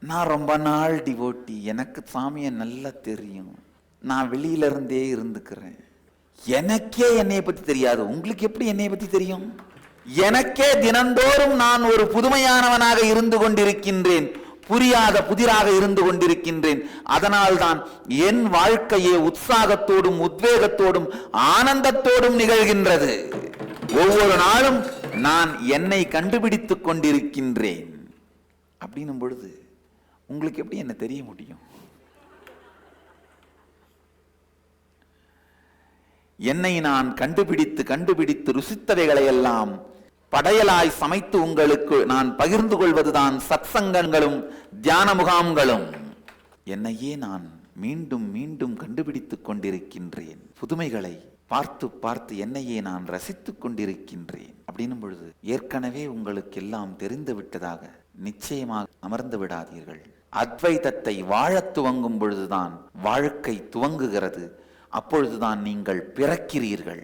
நான் ரொம்ப நாள் டிவோட்டி, எனக்கு சாமியை நல்லா தெரியும், நான் வெளியில இருந்தே இருந்துக்கிறேன், எனக்கே என்னைய பத்தி தெரியாது, உங்களுக்கு எப்படி என்னைய பத்தி தெரியும்? எனக்கே தினந்தோறும் நான் ஒரு புதுமையானவனாக இருந்து கொண்டிருக்கின்றேன், புரியாத புதிராக இருந்து கொண்டிருக்கின்றேன். அதனால்தான் என் வாழ்க்கையே உற்சாகத்தோடும் உத்வேகத்தோடும் ஆனந்தத்தோடும் நிகழ்கின்றது. ஒவ்வொரு நாளும் நான் என்னை கண்டுபிடித்துக் கொண்டிருக்கின்றேன். அப்படின்னும் பொழுது உங்களுக்கு எப்படி என்ன தெரிய முடியும்? என்னை நான் கண்டுபிடித்து ருசித்தவைகளை எல்லாம் படையலாய் சமைத்து உங்களுக்கு நான் பகிர்ந்து கொள்வதுதான் சத்சங்கங்களும் தியான முகாம்களும். என்னையே நான் மீண்டும் மீண்டும் கண்டுபிடித்துக் கொண்டிருக்கின்றேன். புதுமைகளை பார்த்து பார்த்து என்னையே நான் ரசித்துக் கொண்டிருக்கின்றேன். அப்படின்னும் பொழுது ஏற்கனவே உங்களுக்கு எல்லாம் தெரிந்து விட்டதாக நிச்சயமாக அமர்ந்து விடாதீர்கள். அத்வைதத்தை வாழத் துவங்கும் பொழுதுதான் வாழ்க்கை துவங்குகிறது. அப்பொழுதுதான் நீங்கள் பிறக்கிறீர்கள்.